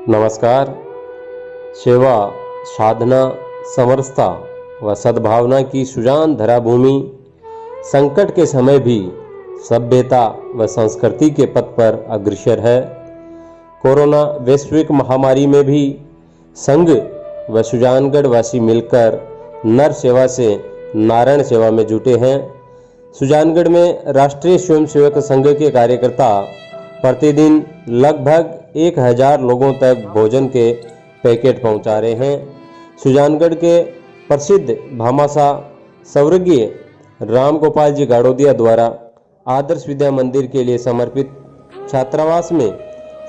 नमस्कार। सेवा, साधना, समरसता व सद्भावना की सुजान धराभूमि संकट के समय भी सभ्यता व संस्कृति के पथ पर अग्रसर है। कोरोना वैश्विक महामारी में भी संघ व सुजानगढ़ वासी मिलकर नर सेवा से नारायण सेवा में जुटे हैं। सुजानगढ़ में राष्ट्रीय स्वयंसेवक संघ के कार्यकर्ता प्रतिदिन लगभग 1000 लोगों तक भोजन के पैकेट पहुंचा रहे हैं। सुजानगढ़ के प्रसिद्ध भामाशाह स्वर्गीय राम गोपाल जी गाड़ोदिया द्वारा आदर्श विद्या मंदिर के लिए समर्पित छात्रावास में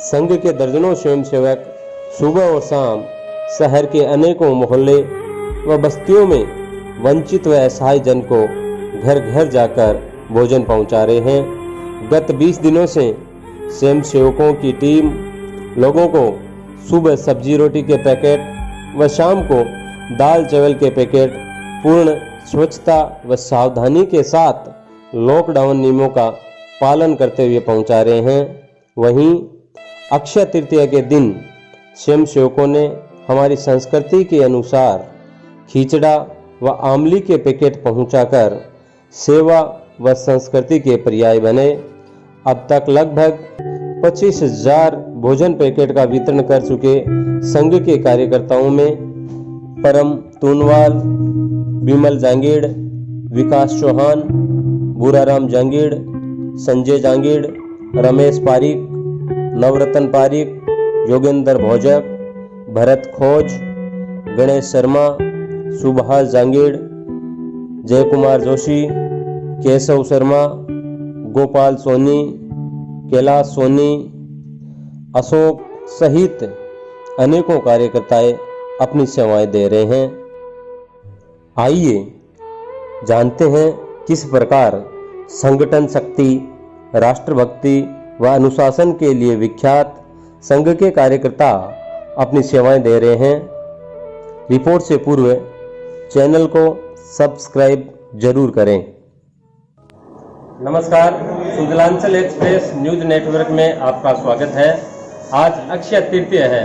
संघ के दर्जनों स्वयंसेवक सुबह और शाम शहर के अनेकों मोहल्ले व बस्तियों में वंचित व असहाय जन को घर घर जाकर भोजन पहुंचा रहे हैं। गत 20 दिनों से स्वयंसेवकों की टीम लोगों को सुबह सब्जी रोटी के पैकेट व शाम को दाल चावल के पैकेट पूर्ण स्वच्छता व सावधानी के साथ लॉकडाउन नियमों का पालन करते हुए पहुंचा रहे हैं। वहीं अक्षय तृतीया के दिन स्वयंसेवकों ने हमारी संस्कृति के अनुसार खिचड़ा व आमली के पैकेट पहुंचाकर सेवा व संस्कृति के पर्याय बने। अब तक लगभग 25,000 भोजन पैकेट का वितरण कर चुके संघ के कार्यकर्ताओं में परम तूनवाल, विमल जांगीड़, विकास चौहान, बुराराम जांगीड़, संजय जांगीड़, रमेश पारिक, नवरत्न पारिक, योगेंद्र भोजक, भरत खोज, गणेश शर्मा, सुभाष जांगीड़, जय कुमार जोशी, केशव शर्मा, गोपाल सोनी, कैलाश सोनी, अशोक सहित अनेकों कार्यकर्ताएं अपनी सेवाएं दे रहे हैं। आइए जानते हैं किस प्रकार संगठन शक्ति, राष्ट्रभक्ति व अनुशासन के लिए विख्यात संघ के कार्यकर्ता अपनी सेवाएं दे रहे हैं। रिपोर्ट से पूर्व चैनल को सब्सक्राइब जरूर करें। नमस्कार, सुजलांचल एक्सप्रेस न्यूज नेटवर्क में आपका स्वागत है। आज अक्षय तृतीया है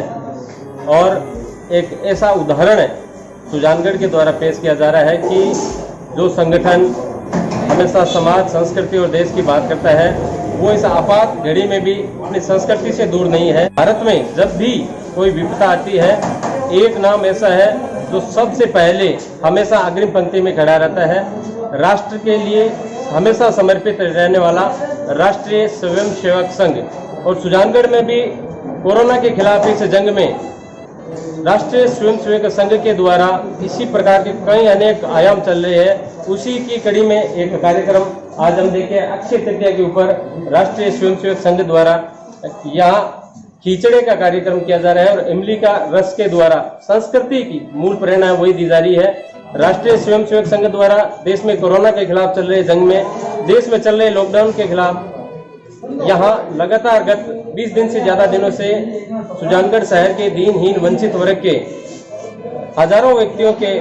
और एक ऐसा उदाहरण सुजानगढ़ के द्वारा पेश किया जा रहा है कि जो संगठन हमेशा समाज, संस्कृति और देश की बात करता है वो इस आपात घड़ी में भी अपनी संस्कृति से दूर नहीं है। भारत में जब भी कोई विपदा आती है, एक नाम ऐसा है जो सबसे पहले हमेशा अग्रिम पंक्ति में खड़ा रहता है। राष्ट्र के लिए हमेशा समर्पित रहने वाला राष्ट्रीय स्वयंसेवक संघ। और सुजानगढ़ में भी कोरोना के खिलाफ इस जंग में राष्ट्रीय स्वयंसेवक संघ के द्वारा इसी प्रकार के कई अनेक आयाम चल रहे हैं। उसी की कड़ी में एक कार्यक्रम आज हम देखें अक्षय तृतीया के ऊपर राष्ट्रीय स्वयंसेवक संघ द्वारा यहाँ खिचड़े का कार्यक्रम किया जा रहा है और इमली का रस के द्वारा संस्कृति की मूल प्रेरणा वही दी जा रही है। राष्ट्रीय स्वयंसेवक संघ द्वारा देश में कोरोना के खिलाफ चल रहे जंग में, देश में चल रहे लॉकडाउन के खिलाफ यहाँ लगातार गत 20 दिन से ज्यादा दिनों से सुजानगढ़ शहर के दीनहीन वंचित वर्ग के हजारों व्यक्तियों के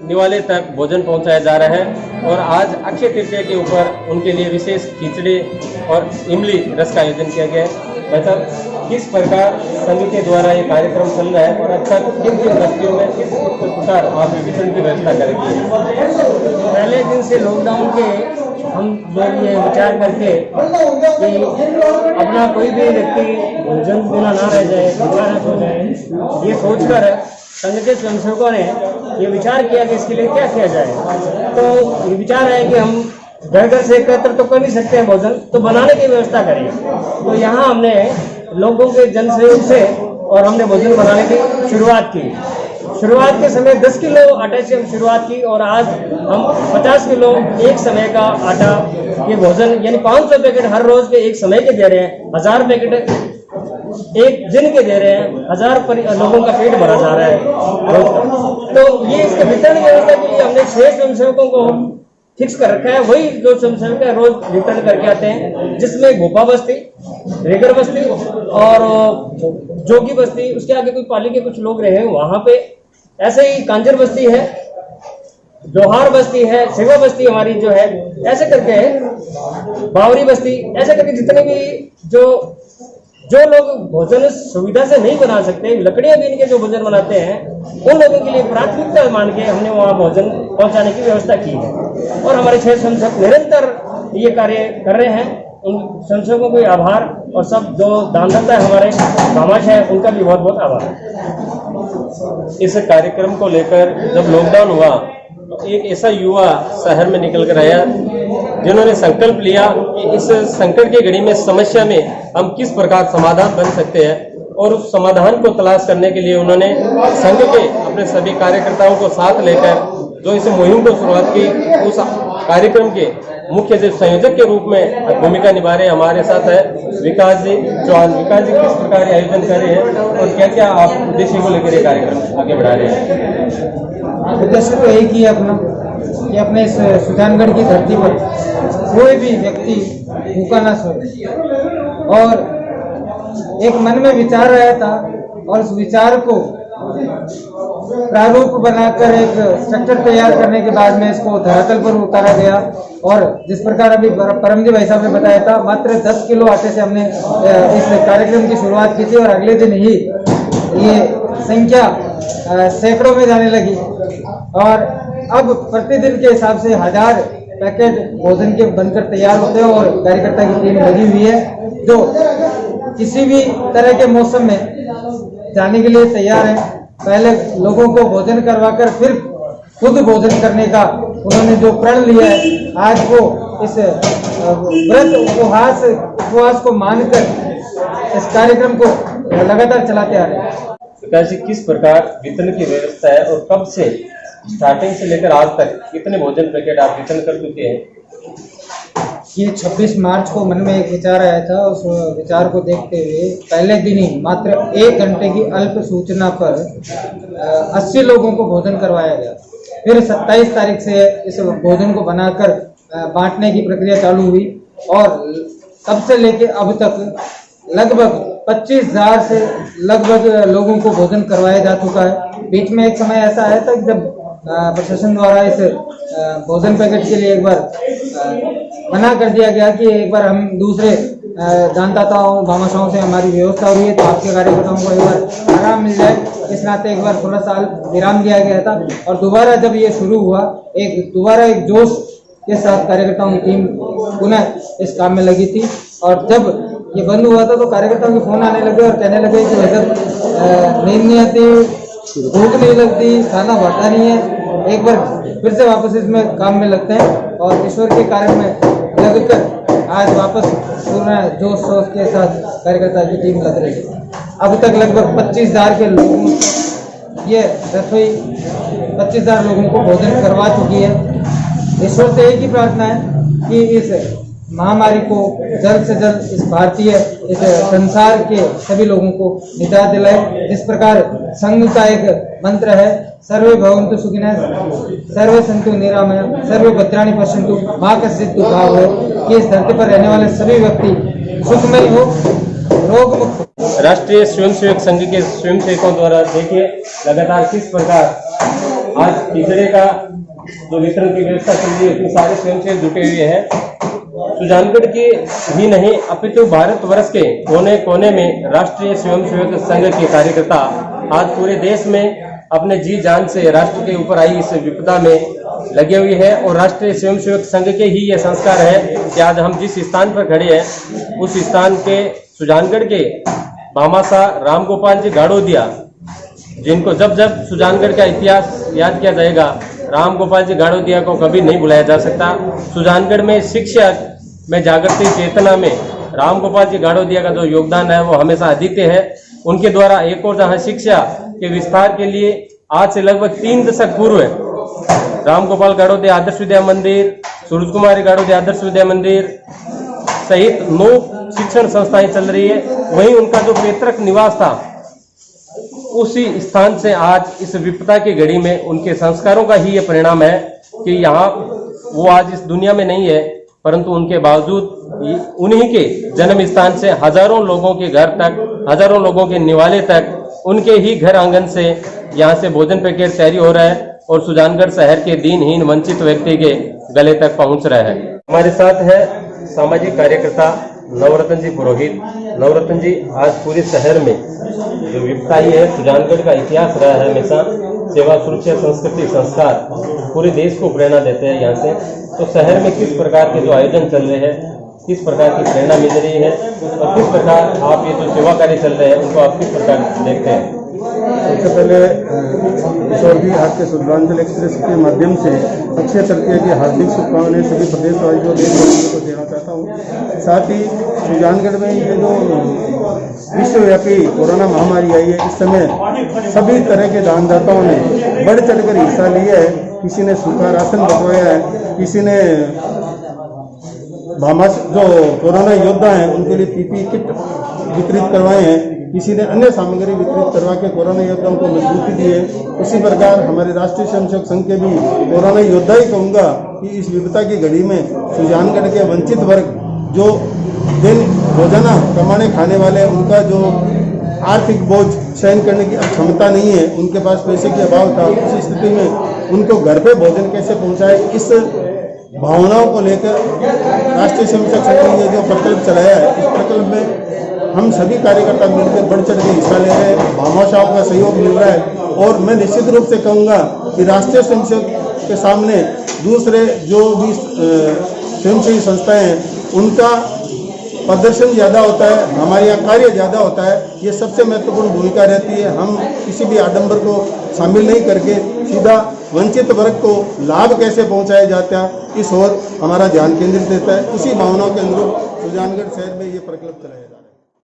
निवाले तक भोजन पहुंचाया जा रहा है। और आज अक्षय तृतीया के ऊपर उनके लिए विशेष खिचड़े और इमली रस का आयोजन किया गया है। मतलब किस प्रकार संघ के द्वारा ये कार्यक्रम चल रहा है और अब तक किन किन बस्तियों में किस प्रकार आप वितरण की व्यवस्था करेंगे? पहले दिन से लॉकडाउन के हम लोग ये विचार करके कि अपना कोई भी व्यक्ति भोजन बिना ना रह जाए, भूखा न हो जाए, ये सोचकर संघ के स्वयंसेवकों ने ये विचार किया कि इसके लिए क्या किया जाए। तो ये विचार है कि हम घर घर से एकत्र तो कर नहीं सकते हैं भोजन, तो बनाने की व्यवस्था करें। तो यहाँ हमने लोगों के जन सहयोग से और हमने भोजन बनाने की शुरुआत की। शुरुआत के समय 10 किलो आटे से हम शुरुआत की और आज हम 50 किलो एक समय का आटा ये भोजन यानी 500 पैकेट हर रोज के एक समय के दे रहे हैं, 1000 पैकेट एक दिन के दे रहे हैं, 1000 लोगों का पेट भरा जा रहा है रोज का। तो ये इसके वितरण व्यवस्था के लिए हमने 6 स्वयंसेवकों को फिक्स कर रखा है। वही जो स्वयंसेवक रोज वितरण करके आते हैं, जिसमें भोपा बस्ती, रेगर बस्ती और जोगी बस्ती, उसके आगे कोई पाली के कुछ लोग रहे हैं वहां पे, ऐसे ही कांजर बस्ती है, लोहार बस्ती है, सेवा बस्ती हमारी जो है, ऐसे करके बावरी बस्ती, ऐसे करके जितने भी जो जो लोग भोजन सुविधा से नहीं बना सकते, लकड़ियां बीन के जो भोजन बनाते हैं, उन लोगों के लिए प्राथमिकता मान के हमने वहाँ भोजन पहुंचाने की व्यवस्था की है। और हमारे 6 स्वयंसेवक निरंतर ये कार्य कर रहे हैं। उन स्वयंसेवकों को आभार, और सब जो दानदाता है हमारे भामाश है, उनका भी बहुत बहुत आभार। इस कार्यक्रम को लेकर जब लॉकडाउन हुआ तो एक ऐसा युवा शहर में निकल कर आया जिन्होंने संकल्प लिया कि इस संकट की घड़ी में, समस्या में हम किस प्रकार समाधान बन सकते हैं, और उस समाधान को तलाश करने के लिए उन्होंने संघ के अपने सभी कार्यकर्ताओं को साथ लेकर जो इस मुहिम को शुरुआत की, उस कार्यक्रम के मुख्य संयोजक के रूप में भूमिका निभा रहे हमारे साथ है विकास जी चौहान। विकास जी, किस प्रकार आयोजन कर रहे हैं और क्या क्या आप उद्देश्य को लेकर ये कार्यक्रम आगे बढ़ा रहे हैं? उद्देश्य तो एक ही है अपना, कि अपने इस सुजानगढ़ की धरती पर कोई भी व्यक्ति भूखा ना सोए। और एक मन में विचार आया था, और उस विचार को प्रारूप बनाकर एक स्ट्रक्चर तैयार करने के बाद में इसको धरातल पर उतारा गया। और जिस प्रकार अभी परमजी भाई साहब ने बताया था, मात्र 10 किलो आटे से हमने इस कार्यक्रम की शुरुआत की थी, और अगले दिन ही ये संख्या सैकड़ों में जाने लगी। और अब प्रतिदिन के हिसाब से 1000 पैकेट भोजन के बनकर तैयार होते हैं, और कार्यकर्ता की टीम लगी हुई है जो किसी भी तरह के मौसम में जाने के लिए तैयार है। पहले लोगों को भोजन करवाकर फिर खुद भोजन करने का उन्होंने जो प्रण लिया है, आज वो इस व्रत उपवास को मानकर इस कार्यक्रम को लगातार चलाते आ रहे हैं। विकास जी, किस प्रकार वितरण की व्यवस्था है और कब से स्टार्टिंग से लेकर आज तक कितने भोजन पैकेट आप वितरण कर चुके हैं? ये 26 मार्च को मन में एक विचार आया था। उस विचार को देखते हुए पहले दिन ही मात्र 1 घंटे की अल्प सूचना पर 80 लोगों को भोजन करवाया गया। फिर 27 तारीख से इस भोजन को बनाकर बांटने की प्रक्रिया चालू हुई, और तब से लेके अब तक लगभग 25,000 से लगभग लोगों को भोजन करवाया जा चुका है। बीच में एक समय ऐसा आया था जब प्रशासन द्वारा इस भोजन पैकेट के लिए एक बार मना कर दिया गया कि एक बार हम दूसरे दानदाताओं भामाशाहों से हमारी व्यवस्था हो रही है, तो आपके कार्यकर्ताओं को एक बार आराम मिल जाए। इस नाते एक बार थोड़ा साल विराम दिया गया था, और दोबारा जब ये शुरू हुआ, दोबारा एक जोश के साथ कार्यकर्ताओं की टीम पुनः इस काम में लगी थी। और जब ये बंद हुआ था तो कार्यकर्ताओं के फोन आने लगे और कहने लगे कि जब नींद नहीं आती, भूख नहीं लगती, खाना बढ़ता नहीं है, एक बार फिर से वापस इसमें काम में लगते हैं। और ईश्वर के कार्य में लगकर आज वापस पूर्ण जोश शोश के साथ कार्यकर्ता की टीम लग रही है। अब तक लगभग 25,000 के लोगों को ये रसोई 25,000 लोगों को भोजन करवा चुकी है। ईश्वर से एक ही प्रार्थना है कि इस महामारी को जल्द से जल्द इस भारतीय इस संसार के सभी लोगों को निजात दिलाए। जिस प्रकार संघ का एक मंत्र है, सर्वे भवन्तु सुखिनः, सर्वे सन्तु निरामयः, सर्वे भद्राणि पश्यन्तु मा कश्चित् दुःखभाग् भवेत्, कि इस धरती पर रहने वाले सभी व्यक्ति सुखमय हो, रोग मुक्त। राष्ट्रीय स्वयंसेवक संघ के स्वयंसेवकों द्वारा देखिए लगातार किस प्रकार आज खिचड़े का जो वितरण की व्यवस्था चल रही है, उसमें सारे स्वयंसेवक जुटे हुए हैं। सुजानगढ़ के ही नहीं अपितु भारतवर्ष के कोने कोने में राष्ट्रीय स्वयंसेवक संघ के कार्यकर्ता आज पूरे देश में अपने जी जान से राष्ट्र के ऊपर आई इस विपदा में लगे हुए हैं। और राष्ट्रीय स्वयंसेवक संघ के ही ये संस्कार है कि आज हम जिस स्थान पर खड़े हैं, उस स्थान के सुजानगढ़ के भामाशाह रामगोपाल जी गाड़ोदिया, जिनको जब जब सुजानगढ़ का इतिहास याद किया जाएगा, रामगोपाल जी गाड़ोदिया को कभी नहीं भुलाया जा सकता। सुजानगढ़ में शिक्षा में जागृति चेतना में रामगोपाल जी गाड़ोदिया का जो योगदान है वो हमेशा अद्वितीय है। उनके द्वारा एक और जहां शिक्षा के विस्तार के लिए आज से लगभग 3 दशक पूर्व रामगोपाल गाड़ोदिया आदर्श विद्या मंदिर, सूरज कुमारी गाड़ोदिया आदर्श विद्या मंदिर सहित 9 शिक्षण संस्थाएं चल रही है। वहीं उनका जो पैतृक निवास था, उसी स्थान से आज इस विपदा की घड़ी में उनके संस्कारों का ही ये परिणाम है कि यहाँ वो आज इस दुनिया में नहीं है, परंतु उनके बावजूद उन्हीं के जन्म स्थान से हजारों लोगों के घर तक, हजारों लोगों के निवाले तक, उनके ही घर आंगन से यहाँ से भोजन पैकेट तैयारी हो रहा है और सुजानगढ़ शहर के दीनहीन वंचित व्यक्ति के गले तक पहुँच रहा है। हमारे साथ है सामाजिक कार्यकर्ता नवरत्न जी पुरोहित। नवरत्न जी, आज पूरे शहर में जो विविधता ये है, सुजानगढ़ का इतिहास रहा है हमेशा सेवा, सुरक्षा, संस्कृति, संस्कार पूरे देश को प्रेरणा देते हैं। यहाँ से तो शहर में किस प्रकार के जो आयोजन चल रहे हैं, किस प्रकार की प्रेरणा मिल रही है और किस प्रकार आप ये जो सेवा कार्य चल रहे हैं उनको आप किस प्रकार देखते हैं? सबसे पहले किशोर जी, आज के शुद्धांचल एक्सप्रेस के माध्यम से अक्षय तृतीया की हार्दिक शुभकामनाएं सभी प्रदेशवासियों और देशवासियों को देना चाहता हूँ। साथ ही सुजानगढ़ में ये जो विश्वव्यापी कोरोना महामारी आई है, इस समय सभी तरह के दानदाताओं ने बढ़ चढ़कर हिस्सा लिया है। किसी ने सूखा राशन बंटवाया है, किसी ने भामाश जो कोरोना योद्धा हैं उनके लिए पीपी किट वितरित करवाए हैं, किसी ने अन्य सामग्री वितरित करवा के कोरोना योद्धाओं को मजबूती दी है। उसी प्रकार हमारे राष्ट्रीय स्वयंसेवक संघ के भी कोरोना योद्धा ही कहूँगा कि इस विपदा की घड़ी में सुजानगढ़ के वंचित वर्ग जो दिन रोजाना कमाने खाने वाले, उनका जो आर्थिक बोझ सहन करने की क्षमता नहीं है, उनके पास पैसे के अभाव था, उस स्थिति में उनको घर पे भोजन कैसे पहुँचाए, इस भावनाओं को लेकर राष्ट्रीय स्वयंसेवक संघ ने जो प्रकल्प चलाया है, इस प्रकल्प में हम सभी कार्यकर्ता मिलकर बढ़ चढ़ के हिस्सा ले रहे हैं। भामाशाहों का सहयोग मिल रहा है और मैं निश्चित रूप से कहूँगा कि राष्ट्रीय स्वयंसेवक के सामने दूसरे जो भी स्वयंसेवी संस्थाएं हैं उनका प्रदर्शन ज़्यादा होता है, हमारे यहाँ कार्य ज़्यादा होता है। ये सबसे महत्वपूर्ण भूमिका रहती है। हम किसी भी आडंबर को शामिल नहीं करके सीधा वंचित वर्ग को लाभ कैसे पहुँचाया जाता है, इस ओर हमारा ध्यान केंद्रित रहता है। उसी भावनाओं के अनुरूप सुजानगढ़ शहर में ये प्रकल्प चलाया।